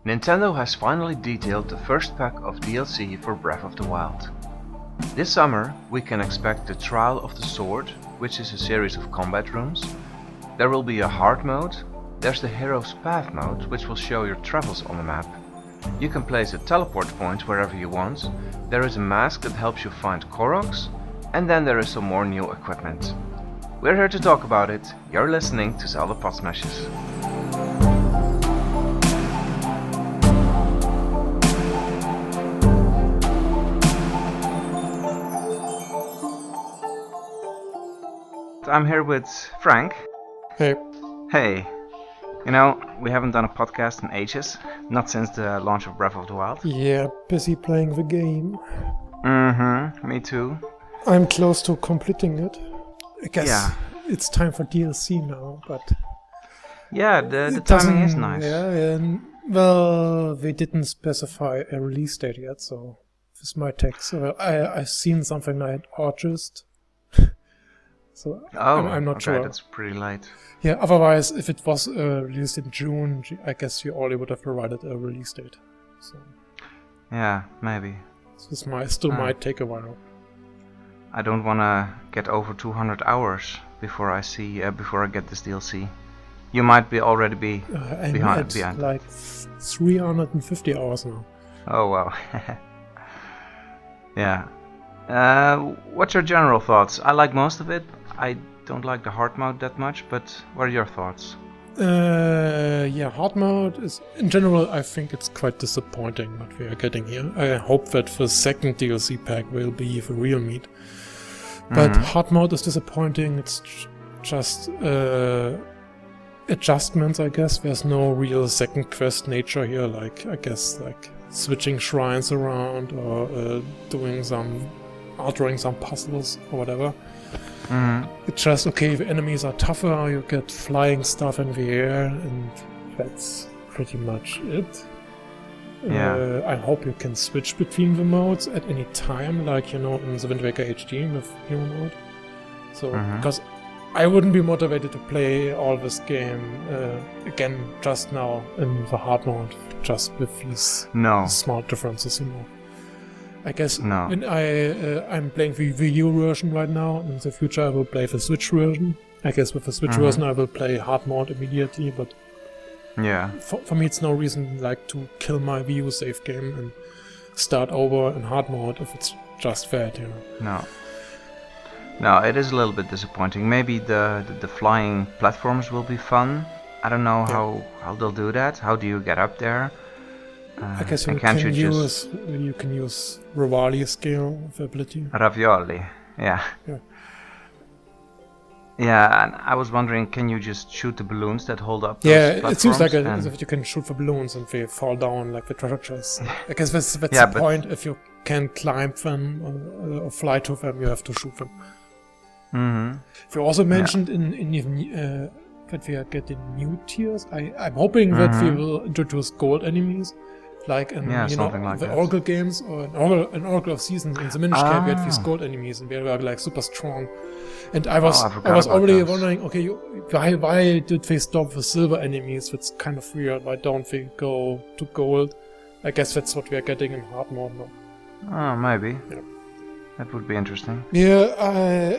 Nintendo has finally detailed the first pack of DLC for Breath of the Wild. This summer we can expect the Trial of the Sword, which is a series of combat rooms. There will be a hard mode, there's the Hero's Path mode, which will show your travels on the map. You can place a teleport point wherever you want, there is a mask that helps you find Koroks, and then there is some more new equipment. We're here to talk about it, you're listening to Zelda Pod Smashes. I'm here with Frank. Hey. Hey. You know, we haven't done a podcast in ages, not since the launch of Breath of the Wild. Yeah, busy playing the game. Me too. I'm close to completing it. I guess it's time for DLC now, but... Yeah, the timing is nice. Yeah, and, well, they didn't specify a release date yet, so this might take... So I've seen something like August. So I'm not sure. That's pretty late. Yeah, otherwise, if it was released in June, I guess you already would have provided a release date. So yeah, maybe. So this might take a while. I don't want to get over 200 hours before I get this DLC. You might already be behind. Like 350 hours now. Oh wow. Yeah. What's your general thoughts? I like most of it. I don't like the hard mode that much, but what are your thoughts? Yeah, hard mode is, in general, I think it's quite disappointing what we are getting here. I hope that the second DLC pack will be the real meat. But hard mode is disappointing. It's just adjustments, I guess. There's no real second quest nature here, like switching shrines around or altering some puzzles or whatever. It's just, okay, the enemies are tougher, you get flying stuff in the air, and that's pretty much it. Yeah. I hope you can switch between the modes at any time, like, in the Wind Waker HD with Hero mode. So, because I wouldn't be motivated to play all this game again just now in the hard mode, just with these small differences, I guess when I'm playing the Wii U version right now. In the future I will play the Switch version. I guess with the Switch version I will play hard mode immediately, but for me it's no reason to kill my Wii U save game and start over in hard mode if it's just that, No, it is a little bit disappointing. Maybe the flying platforms will be fun. I don't know how they'll do that. How do you get up there? I guess you can use Rivali scale of ability. Ravioli, yeah. Yeah, and I was wondering, can you just shoot the balloons that hold up those platforms? It seems like as if you can shoot the balloons and they fall down like the treasure chests. I guess that's the point. If you can climb them or fly to them, you have to shoot them. You also mentioned that we are getting new tiers. I'm hoping that we will introduce gold enemies, like in the Oracle games or in Oracle of Seasons. In the Minish Cap, we had these gold enemies, and they were super strong. And I was already wondering, okay, why did they stop the silver enemies? That's kind of weird. Why don't they go to gold? I guess that's what we are getting in hard mode now. Oh, maybe. Yeah. That would be interesting. Yeah,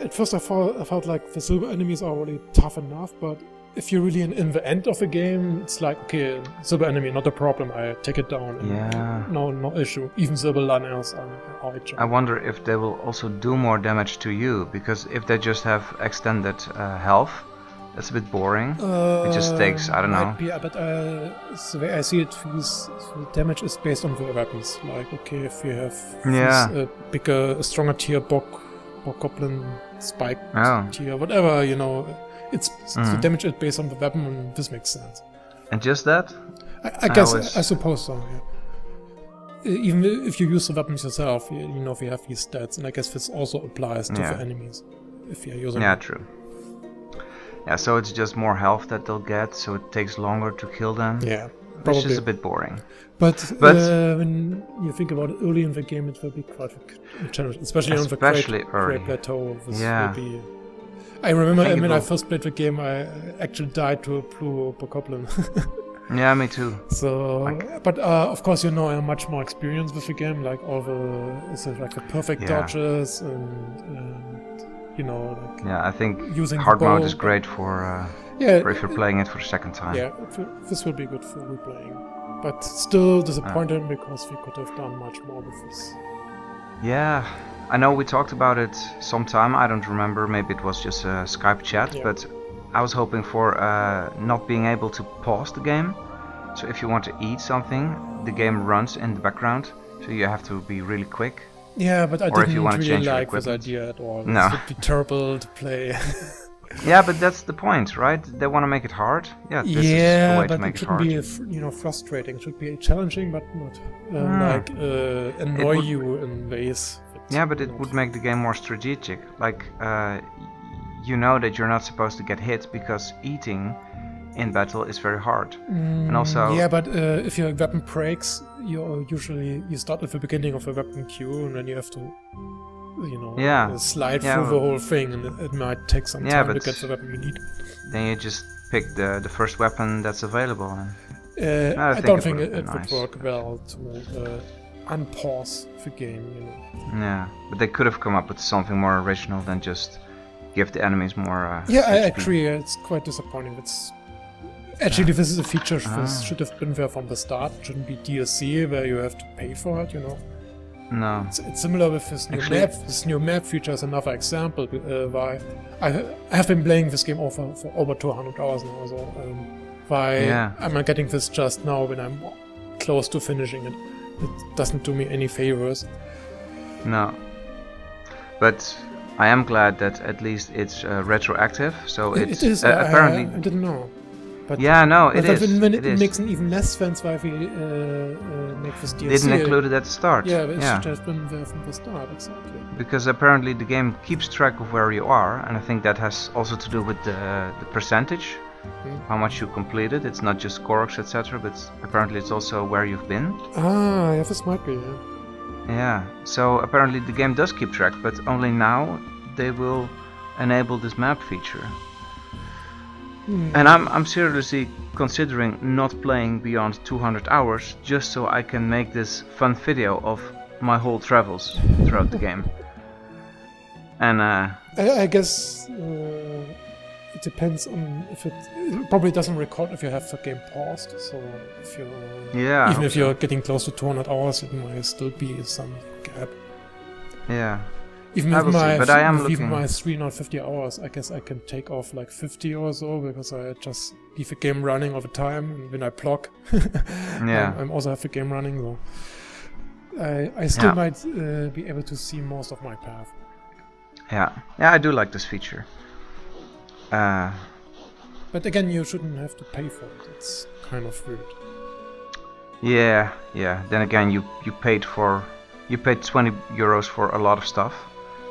at first I felt like the silver enemies are already tough enough, but if you're really in the end of the game, it's like, okay, silver enemy, not a problem, I take it down. No issue. Even silver liners are alright. I wonder if they will also do more damage to you, because if they just have extended health, that's a bit boring. It just takes, I don't know. Might be, but the way I see it, the damage is based on the weapons. Like, okay, if you have bigger, stronger tier Goblin, Spike tier, whatever, it's the damage is based on the weapon, and this makes sense. And just that? I suppose so, yeah. Even if you use the weapons yourself, you have these stats, and I guess this also applies to the enemies, if you're using them. True. Yeah, so it's just more health that they'll get, so it takes longer to kill them. Yeah, probably. Which is a bit boring. But when you think about it early in the game, it will be quite a challenge, especially on the Great Plateau. This will be... I remember when I first played the game, I actually died to a blue Bokoblin. Yeah, me too. So, but of course, you know, I'm much more experienced with the game. Like all the perfect dodges and you know, like I think using hard the bow, mode is great for if you're playing it for the second time. Yeah, this will be good for replaying. But still disappointed because we could have done much more with this. Yeah, I know we talked about it sometime. I don't remember. Maybe it was just a Skype chat, but I was hoping for not being able to pause the game. So if you want to eat something, the game runs in the background, so you have to be really quick. Yeah, but I didn't really like this idea at all. No. It would be terrible to play. Yeah, but that's the point, right? They want to make it hard. Yeah, this is the way to make it hard. Yeah, but it shouldn't be, frustrating. It should be challenging, but not annoy you in ways. Yeah, but it would make the game more strategic. Like, you know that you're not supposed to get hit because eating in battle is very hard. And also... Yeah, but if your weapon breaks, you start at the beginning of a weapon queue and then you have to, slide through the whole thing, and it might take some time to get the weapon you need. Then you just pick the first weapon that's available. I don't think it would work well to unpause the game, you know. Yeah, but they could have come up with something more original than just give the enemies more I HP. agree, it's quite disappointing. Actually, this is a feature this should have been there from the start. It shouldn't be DLC where you have to pay for it, you know. No. It's similar with this new map. This new map feature is another example why I have been playing this game for over 200 hours now. So why am I getting this just now when I'm close to finishing it? It doesn't do me any favors. No. But I am glad that at least it's retroactive. So it is. Apparently. I didn't know. But it is. It makes an even less sense why we make this DLC. Didn't include it at the start. Yeah, it should have been there from the start, exactly. Because apparently the game keeps track of where you are, and I think that has also to do with the percentage, how much you completed. It's not just Koroks, etc., but apparently it's also where you've been. Ah, yeah, this might be, Yeah, so apparently the game does keep track, but only now they will enable this map feature. And I'm seriously considering not playing beyond 200 hours just so I can make this fun video of my whole travels throughout the game. And I guess it depends on if it probably doesn't record if you have the game paused. So if you even if you're getting close to 200 hours, it might still be some gap. Yeah. Even with my 350 hours, I guess I can take off like 50 or so because I just leave the game running all the time, and when I block, I also have the game running. So I still might be able to see most of my path. Yeah, I do like this feature. But again, you shouldn't have to pay for it. It's kind of weird. Yeah. Then again, you paid 20 euros for a lot of stuff.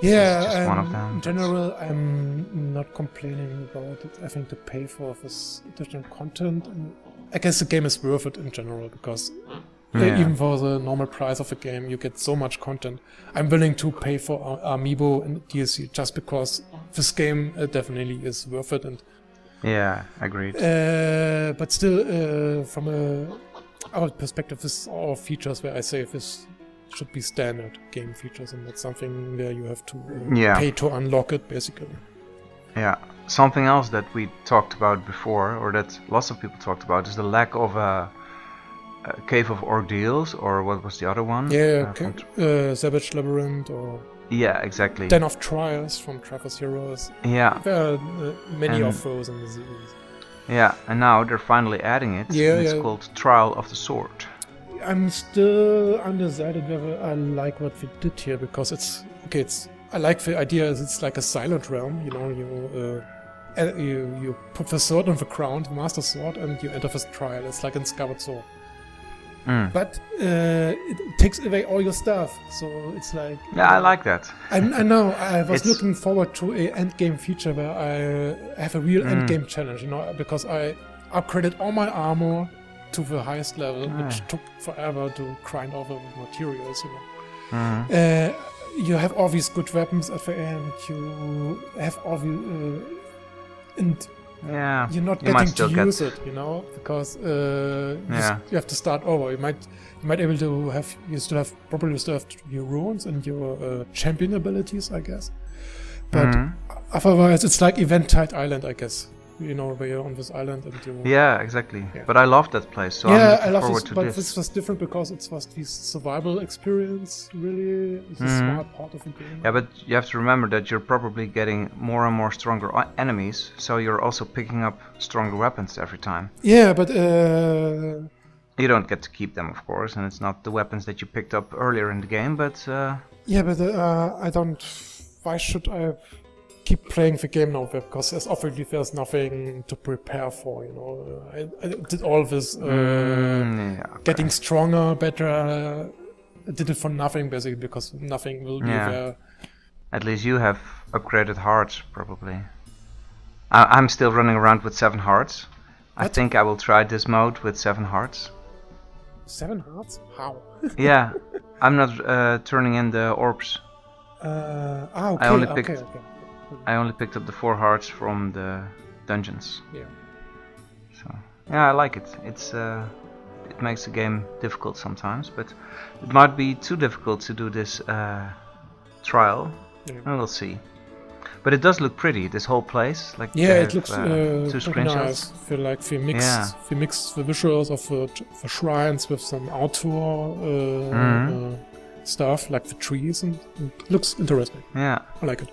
Yeah, just one of them. In general, I'm not complaining about it. I think to pay for this additional content, I guess the game is worth it in general, because even for the normal price of the game, you get so much content. I'm willing to pay for Amiibo and DLC just because this game definitely is worth it. And agreed. But still, from our perspective, this is all features where I say this should be standard game features and not something where you have to pay to unlock it, basically. Yeah, something else that we talked about before, or that lots of people talked about, is the lack of a Cave of Ordeals, or what was the other one? Savage Labyrinth, or... Yeah, exactly. Den of Trials from Traverse Heroes. Yeah. There are many of those in the series. Yeah, and now they're finally adding it. It's called Trial of the Sword. I'm still undecided whether I like what we did here, because I like the idea is it's like a silent realm, you know, you put the sword on the ground, the master sword, and you enter this trial. It's like in Skyward Sword. But it takes away all your stuff, so it's like... Yeah, I like that. I know, I was looking forward to a endgame feature where I have a real endgame challenge, you know, because I upgraded all my armor to the highest level, which took forever to grind over materials, you know. You have all these good weapons at the end, you have all the... and Yeah, you're not you might getting still to get... use it, because you have to start over. You might able to have you still have your runes and your champion abilities, I guess. But otherwise, it's like Eventide Island, I guess. Where you're on this island and you... Yeah, exactly. Yeah. But I love that place, so I'm looking forward to but this was different because it was this survival experience, really. It's a smart part of the game. Yeah, but you have to remember that you're probably getting more and more stronger enemies, so you're also picking up stronger weapons every time. Yeah, but... You don't get to keep them, of course, and it's not the weapons that you picked up earlier in the game, but... Yeah, but I don't... Why should I keep playing the game now? Because obviously there's nothing to prepare for, I did all this getting stronger, better. I did it for nothing, basically, because nothing will be there. At least you have upgraded hearts, probably. I'm still running around with 7 hearts. What? I think I will try this mode with 7 hearts. 7 hearts? How? Yeah, I'm not turning in the orbs. Okay. I only picked up the 4 hearts from the dungeons. Yeah. So yeah, I like it. It makes the game difficult sometimes, but it might be too difficult to do this trial. Yeah. We'll see. But it does look pretty. This whole place, it looks 2 screenshots. Nice. I feel like we mix the visuals of the shrines with some outdoor stuff, like the trees, and it looks interesting. Yeah, I like it.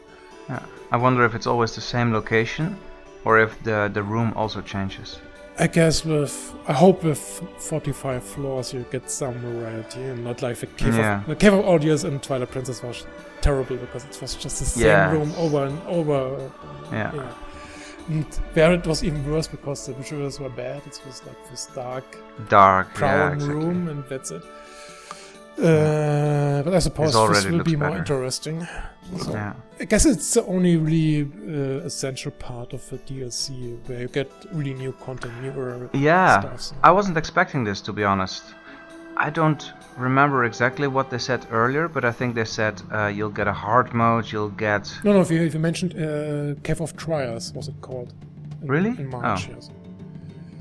Yeah, I wonder if it's always the same location, or if the room also changes. I guess I hope with 45 floors you get some variety, and not like the Cave of Odious and Twilight Princess was terrible because it was just the same room over and over. Yeah. And there it was even worse because the visuals were bad. It was like this dark brown room, and that's it. But I suppose this will be more interesting. So I guess it's the only really essential part of the DLC where you get really new content, newer stuff. So. I wasn't expecting this, to be honest. I don't remember exactly what they said earlier, but I think they said you'll get a hard mode, you'll get... No, if you mentioned Cave of Trials, was it called? Really? In March, yes.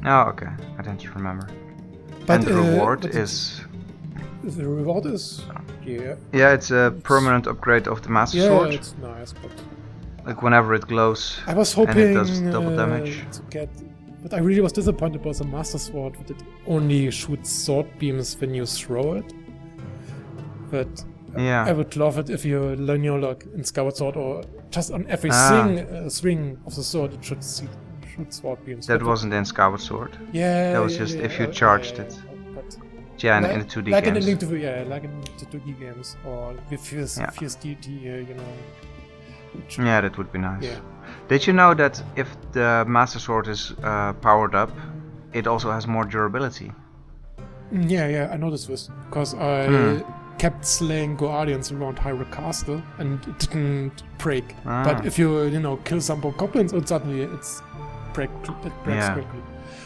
Oh, okay. I didn't remember. But, and the reward is... The reward is... Yeah. Yeah, it's a permanent upgrade of the Master Sword. Yeah, it's nice, but... Like whenever it glows, I was hoping and it does double damage. To get... But I really was disappointed about the Master Sword, that it only shoots sword beams when you throw it. But I would love it if you learn your luck in Skyward Sword, or just on every swing of the sword it should shoot sword beams. That wasn't in Skyward Sword. Yeah. That was just if you charged it. Yeah, in the 2D like games. In the like in the 2D games, or with Fierce DT, Yeah, that would be nice. Yeah. Did you know that if the Master Sword is powered up, it also has more durability? Yeah, I noticed this, because I kept slaying Guardians around Hyrule Castle, and it didn't break. But if you, kill some more goblins, and suddenly it breaks quickly.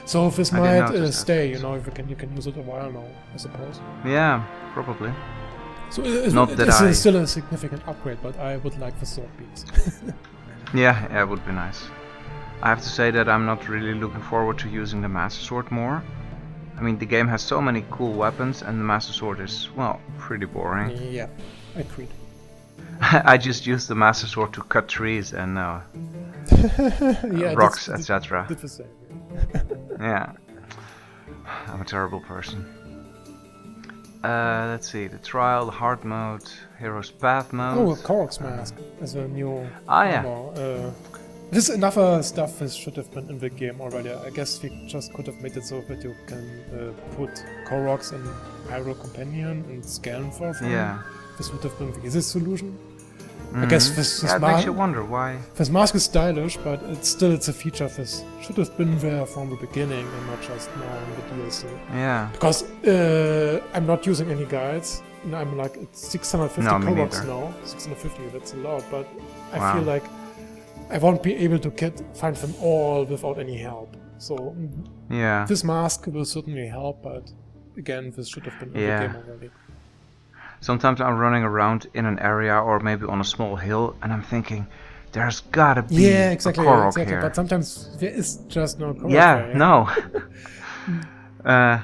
So this might stay, if you can use it a while now, I suppose. Yeah, probably. So it's still a significant upgrade, but I would like the sword beams. Yeah, it would be nice. I have to say that I'm not really looking forward to using the Master Sword more. I mean, the game has so many cool weapons, and the Master Sword is, well, pretty boring. Yeah, agreed. I just use the Master Sword to cut trees and rocks, etc. Yeah, I'm a terrible person. Let's see, the trial, the hard mode, hero's path mode. Oh, a Korok's mask as a new armor. This is another stuff that should have been in the game already. I guess we just could have made it so that you can put Koroks in Hyrule Companion and scan for them. Yeah. This would have been the easiest solution. I guess this it makes you wonder why. This mask is stylish, but it's a feature that should have been there from the beginning and not just now in the DLC. Yeah. Because I'm not using any guides. And I'm like, it's 650 Koroks now. 650, that's a lot, but I feel like I won't be able to find them all without any help. So this mask will certainly help, but again, this should have been in the game already. Sometimes I'm running around in an area or maybe on a small hill and I'm thinking, there's gotta be exactly, a Korok exactly. here. But sometimes there is just no Korok. Yeah, no.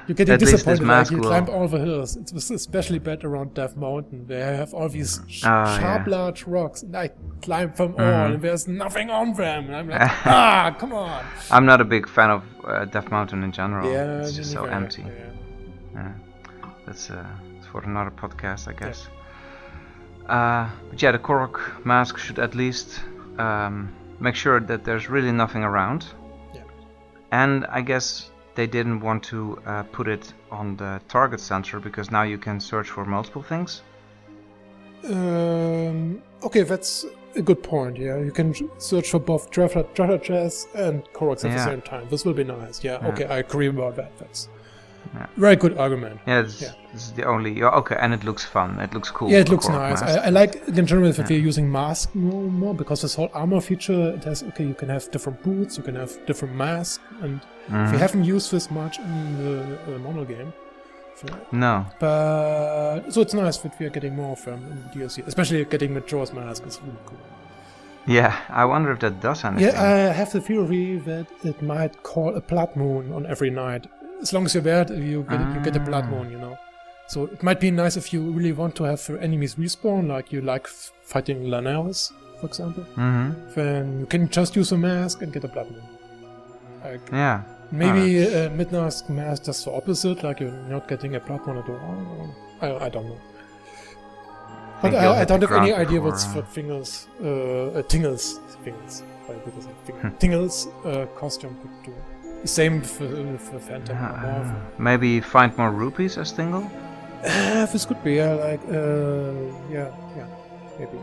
You're getting disappointed. Like you will... climb all the hills. It was especially bad around Death Mountain. They have all these sharp, large rocks, and I climb them all, and there's nothing on them. And I'm like, come on. I'm not a big fan of Death Mountain in general. Yeah, it's just so empty. Yeah. That's for another podcast, I guess. But yeah, the Korok mask should at least make sure that there's really nothing around. Yeah. And I guess they didn't want to put it on the target center because now you can search for multiple things. Okay, that's a good point. Yeah, you can search for both treasure chests and Koroks at the same time. This will be nice. Yeah. Okay, I agree about that. That's very good argument. Yeah, this is the only. Okay, and it looks fun. It looks cool. Yeah, it looks nice. I like in general that we're using mask more because this whole armor feature. It has you can have different boots, you can have different masks, and we haven't used this much in the normal game. No. But so it's nice that we are getting more of them in the DLC, especially getting Majora's Mask is really cool. Yeah, I wonder if that does anything. Yeah, I have the theory that it might call a blood moon on every night. As long as you're there, you get a blood moon, you know. So it might be nice if you really want to have enemies respawn, like you like fighting Lanares, for example. Then you can just use a mask and get a blood moon. Yeah. Maybe Midna's mask does the opposite, like you're not getting a blood moon at all. I don't know. But I don't have any idea what Tingle's costume could do. Same for Phantom. Maybe find more rupees as Tingle? This could be, maybe.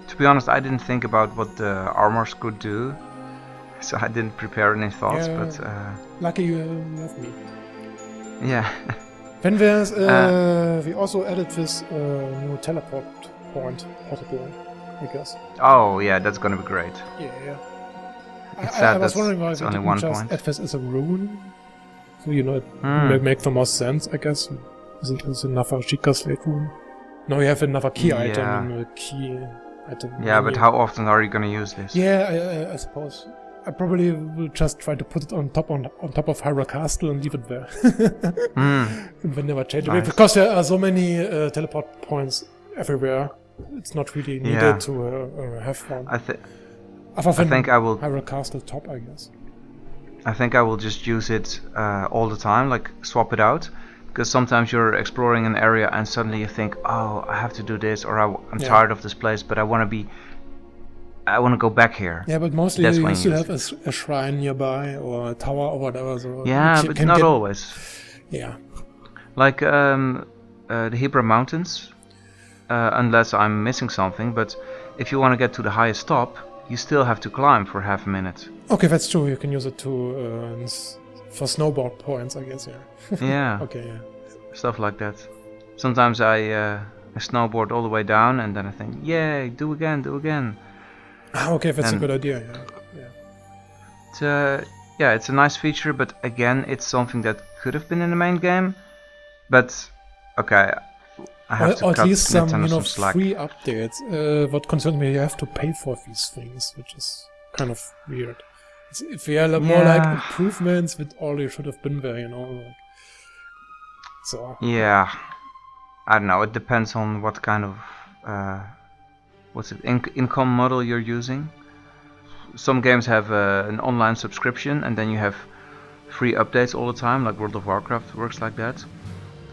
To be honest, I didn't think about what the armors could do, so I didn't prepare any thoughts, but... Lucky you have me. Yeah. Then there's, we also added this new teleport point, portable, I guess. Oh, yeah, that's gonna be great. Yeah. I was wondering why we didn't just add this as a rune. So, it make the most sense, I guess. Is another Sheikah Slate rune. Now you have another key item in the key item. Yeah, but how often are you gonna use this? Yeah, I suppose. I probably will just try to put it on top of Hyrule Castle and leave it there. And then never change it. Because there are so many teleport points everywhere. It's not really needed to have one. I think I will Hyrule Castle top, I guess. I think I will just use it all the time, like swap it out, because sometimes you're exploring an area and suddenly you think, oh, I have to do this, or I'm tired of this place, but I want to go back here. Yeah, but mostly you still have a shrine nearby or a tower or whatever. So yeah, but not always. Yeah. Like the Hebra Mountains, unless I'm missing something, but if you want to get to the highest top, you still have to climb for half a minute. Okay, that's true. You can use it for snowboard points, I guess. Yeah. Yeah. Okay. Yeah. Stuff like that. Sometimes I snowboard all the way down, and then I think, yay, do again. Okay, that's a good idea. Yeah. It's a nice feature, but again, it's something that could have been in the main game. But okay. I have to or at least some, slack. Free updates. What concerns me, you have to pay for these things, which is kind of weird. If we are more like improvements, that all you should have been there, So. Yeah, I don't know. It depends on what kind of income model you're using. Some games have an online subscription, and then you have free updates all the time, like World of Warcraft works like that,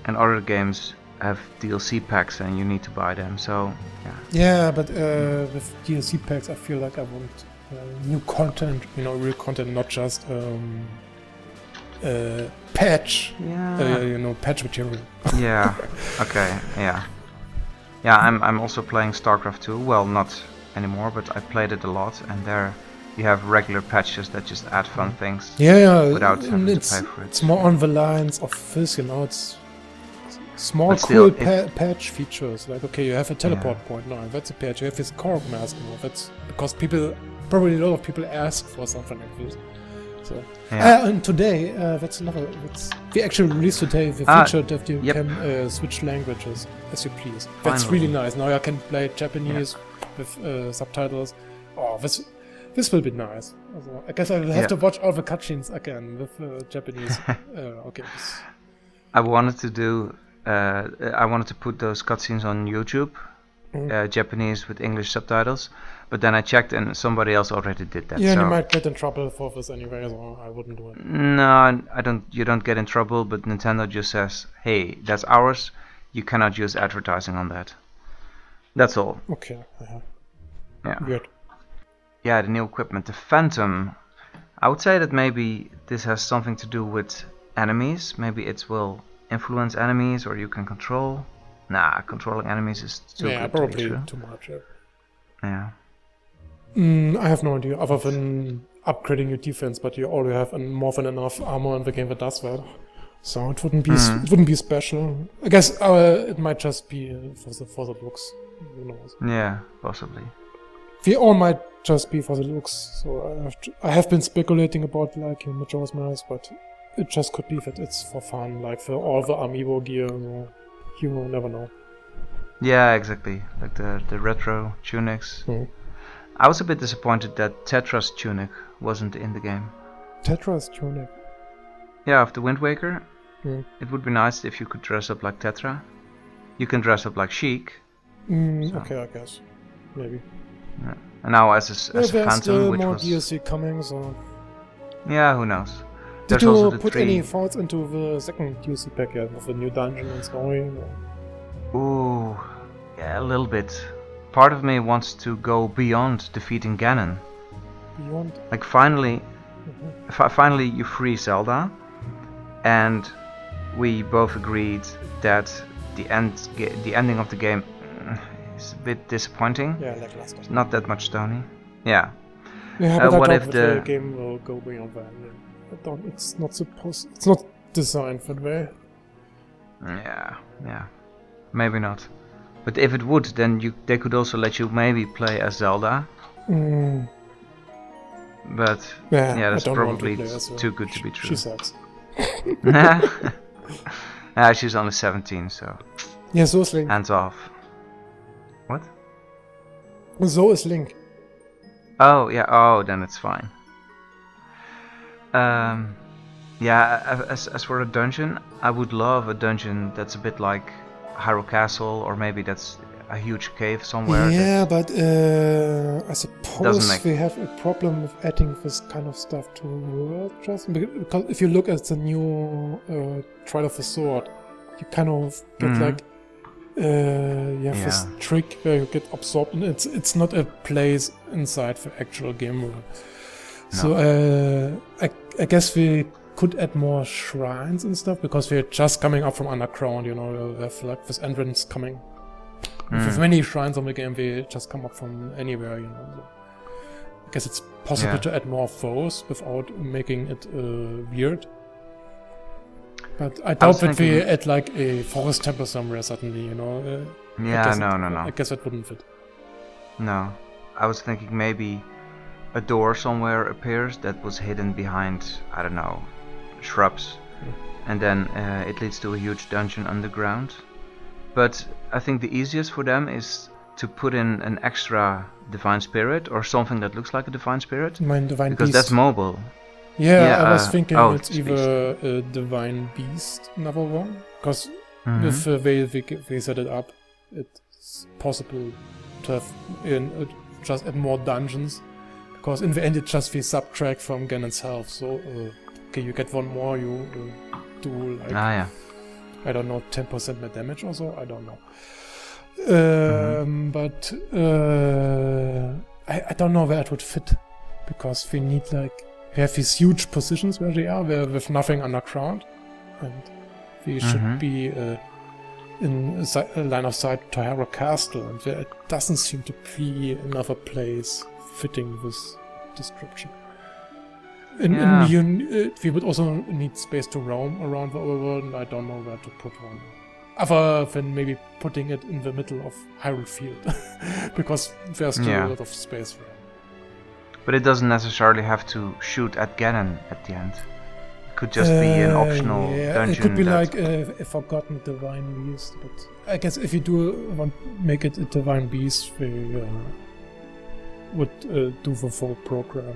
and other games have DLC packs and you need to buy them, so yeah, but with DLC packs I feel like I want new content, real content, not just patch patch material. Yeah. Okay. Yeah, I'm also playing StarCraft 2. Well, not anymore, but I played it a lot, and there you have regular patches that just add fun things without having to pay for it. It's more on the lines of this, it's small cool patch features, like you have a teleport point now, that's a patch. You have this Korok mask now, that's because probably a lot of people ask for something like this. So and today we actually released today the feature that you can switch languages as you please. That's really nice. Now I can play Japanese, with subtitles. Oh, this will be nice. Also, I guess I will have to watch all the cutscenes again with Japanese games. I wanted to put those cutscenes on YouTube, Japanese with English subtitles, but then I checked and somebody else already did that. Yeah, so and you might get in trouble for this anyway, so I wouldn't do it. No, I don't. You don't get in trouble, but Nintendo just says, "Hey, that's ours. You cannot use advertising on that." That's all. Okay. Yeah. Weird. Yeah, the new equipment, the Phantom. I would say that maybe this has something to do with enemies. Maybe it will influence enemies, or you can control. Nah, controlling enemies is too good probably to be true. Too much. Yeah. I have no idea, other than upgrading your defense, but you already have more than enough armor in the game that does that. So it wouldn't be special. I guess it might just be for the looks. Who knows? Yeah, possibly. They all might just be for the looks. So I have been speculating about like Majora's Mask, but it just could be that it's for fun, like for all the amiibo gear. You will never know. Yeah, exactly. Like the retro tunics. I was a bit disappointed that Tetra's tunic wasn't in the game. Tetra's tunic? Yeah, of the Wind Waker. It would be nice if you could dress up like Tetra. You can dress up like Sheik. Okay, I guess. Maybe. Yeah. And now as a Phantom, still which more was... DLC coming, so... Yeah, who knows. Did you put any thoughts into the second DLC pack yet, with the new dungeon and story? Ooh, yeah, a little bit. Part of me wants to go beyond defeating Ganon. Beyond? Like finally you free Zelda, and we both agreed that the ending of the game is a bit disappointing. Yeah, lackluster. Not that much Tony. Yeah. Yeah, but what I if doubt the game will go beyond that. It's not designed for the way. Yeah. Maybe not. But if it would, then they could also let you maybe play as Zelda. But yeah, that's probably too good to be true. She sucks. She's only 17, so... Yeah, so is Link. Hands off. What? So is Link. Oh, yeah, then it's fine. Yeah, as for a dungeon, I would love a dungeon that's a bit like Hyrule Castle, or maybe that's a huge cave somewhere. Yeah, but I suppose we have a problem with adding this kind of stuff to World just because if you look at the new Trial of the Sword, you kind of get like you have this trick where you get absorbed, and it's not a place inside the actual game world. No. So I guess we could add more shrines and stuff, because we're just coming up from underground, we have like this entrance coming. With many shrines on the game, we just come up from anywhere, So I guess it's possible to add more of those without making it weird. But I doubt that we add like a forest temple somewhere suddenly, no. I guess that wouldn't fit. No. I was thinking maybe a door somewhere appears that was hidden behind, I don't know, shrubs, and then it leads to a huge dungeon underground. But I think the easiest for them is to put in an extra Divine Spirit, or something that looks like a Divine Spirit, Divine because Beast. That's mobile. Yeah, I was thinking it's either a Divine Beast, another one, because with the way we set it up, it's possible to have just add more dungeons, because in the end it just we subtract from Ganon's health. So okay, you get one more, you do like I don't know, 10% more damage or so. I don't know. But I don't know where it would fit, because we need we have these huge positions where they are, with nothing underground, and we should be in a line of sight to Hyrule Castle, and there doesn't seem to be another place fitting this description. We would also need space to roam around the overworld, and I don't know where to put one. Other than maybe putting it in the middle of Hyrule Field, because there's still a lot of space there. But it doesn't necessarily have to shoot at Ganon at the end. It could just be an optional dungeon. It could be like a forgotten Divine Beast, but I guess if you do make it a Divine Beast, we would do the full program.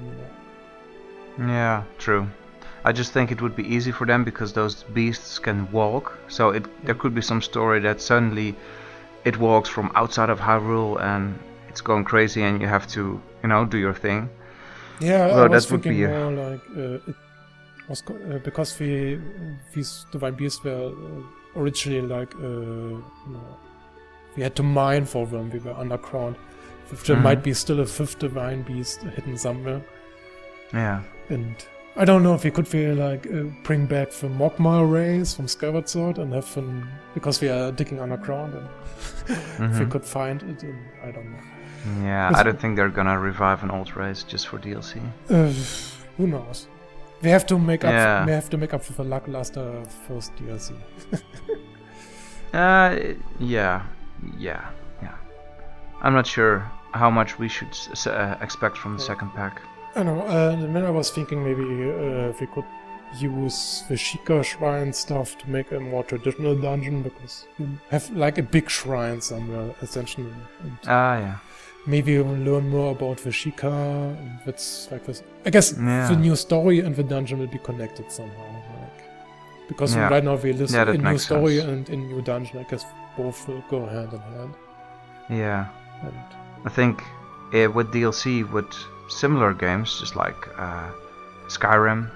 Yeah, true. I just think it would be easy for them because those beasts can walk. So there could be some story that suddenly it walks from outside of Hyrule and it's going crazy, and you have to, do your thing. Yeah, I was thinking more like it was because these divine beasts were originally like we had to mine for them. We were underground. There might be still a fifth divine beast hidden somewhere. Yeah. And I don't know if we could bring back the Mogma rays from Skyward Sword and have them, because we are digging underground, and if we could find it, I don't know. Yeah, I don't think they're gonna revive an old race just for DLC. Who knows? We have to make up. Yeah. We have to make up for the lackluster first DLC. Yeah. I'm not sure how much we should expect from the second pack. I know. Then I was thinking maybe if we could use the Sheikah shrine stuff to make a more traditional dungeon, because you have like a big shrine somewhere, essentially. Yeah. Maybe we'll learn more about the Sheikah. That's like this. I guess the new story and the dungeon will be connected somehow. Because right now we list a new story and a new dungeon. I guess both will go hand in hand. Yeah. And I think with DLC, with similar games, just like Skyrim,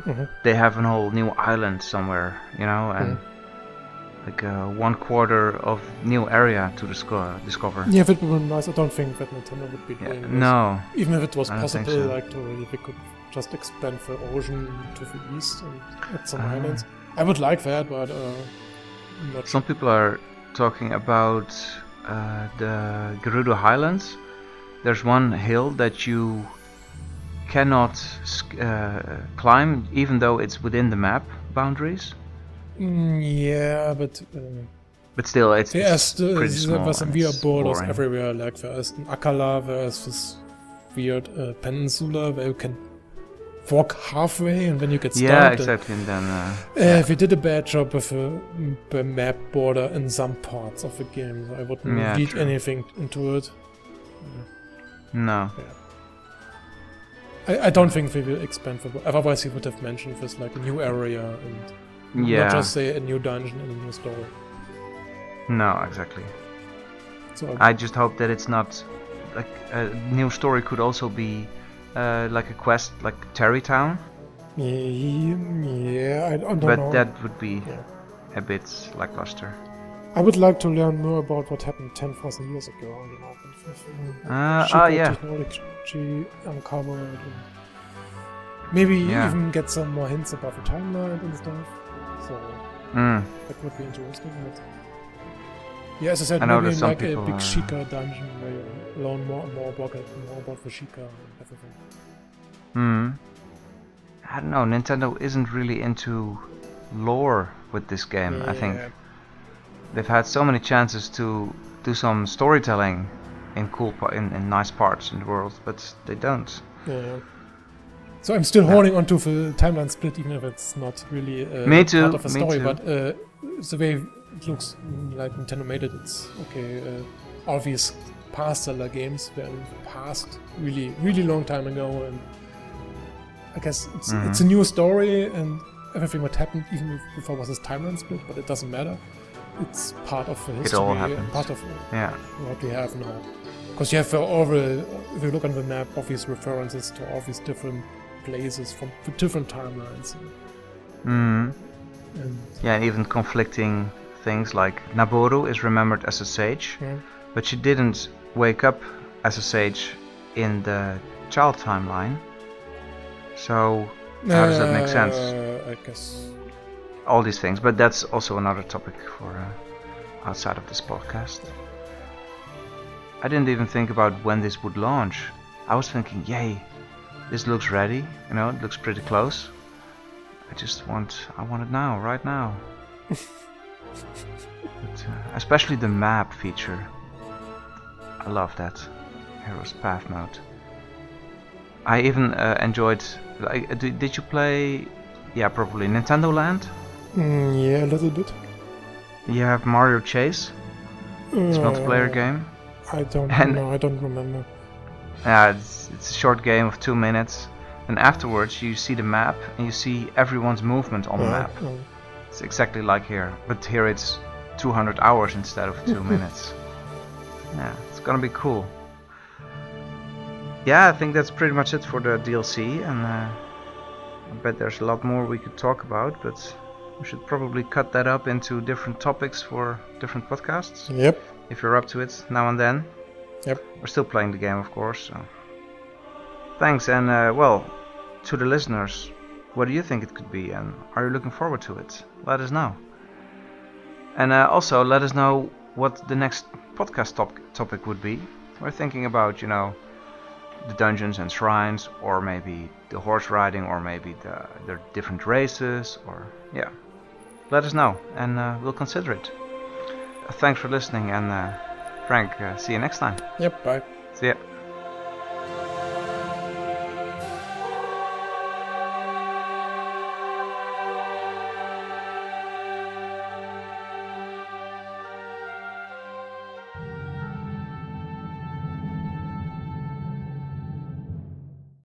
they have a whole new island somewhere, and like 1/4 of new area to discover. Yeah, if it would be nice. I don't think that Nintendo would be doing this. No. Even if it was possible, so. They could just expand the ocean to the east and add some islands. I would like that, but I'm not sure. Some people are talking about the Gerudo Highlands. There's one hill that you cannot climb, even though it's within the map boundaries. Yeah, but still, it's pretty small. There's some weird borders everywhere. Like there's in Akala, there's this weird peninsula where you can walk halfway, and then you get stuck. Yeah, exactly. And then we did a bad job with the map border in some parts of the game. So I wouldn't read anything into it. No. Yeah. I don't think they will expand. Otherwise, he would have mentioned this like a new area and not just say a new dungeon and a new story. No, exactly. So I just hope that it's not like a new story. Could also be like a quest, like Terry Town. Yeah, I don't know. But that would be a bit lackluster. I would like to learn more about what happened 10,000 years ago. Technology uncovered. And maybe even get some more hints about the timeline and stuff. So that would be interesting. But yeah, as I said, maybe like a big Sheikah dungeon where you learn more about the Sheikah and everything. I don't know. Nintendo isn't really into lore with this game. I think they've had so many chances to do some storytelling in in nice parts in the world, but they don't. Yeah. So I'm still holding on to the timeline split, even if it's not really part of the story. But the way it looks like Nintendo made it, it's okay. All these past Zelda games were in the past, really, really long time ago, and I guess it's a new story, and everything what happened even before was this timeline split, but it doesn't matter. It's part of the history, part of what we have now. Because you have if you look on the map, all these references to all these different places from different timelines. And even conflicting things like Naboru is remembered as a sage, but she didn't wake up as a sage in the child timeline. So how does that make sense? I guess all these things, but that's also another topic for outside of this podcast. I didn't even think about when this would launch. I was thinking, yay, this looks ready, it looks pretty close. I want it now, right now. But, especially the map feature. I love that. Hero's Path mode. I even enjoyed, did you play, probably Nintendo Land? Yeah, a little bit. You have Mario Chase, this multiplayer game. I don't know, I don't remember. It's a short game of 2 minutes, and afterwards you see the map and you see everyone's movement on the map. It's exactly like here, but here it's 200 hours instead of 2 minutes. Yeah, it's gonna be cool. Yeah, I think that's pretty much it for the DLC, and I bet there's a lot more we could talk about, but we should probably cut that up into different topics for different podcasts. Yep. If you're up to it now and then. Yep. We're still playing the game, of course. So. Thanks, and well, to the listeners, what do you think it could be, and are you looking forward to it? Let us know. And also, let us know what the next podcast topic would be. We're thinking about, the dungeons and shrines, or maybe the horse riding, or maybe the different races, or yeah. Let us know, and we'll consider it. Thanks for listening, and Frank, see you next time. Yep, bye. See ya.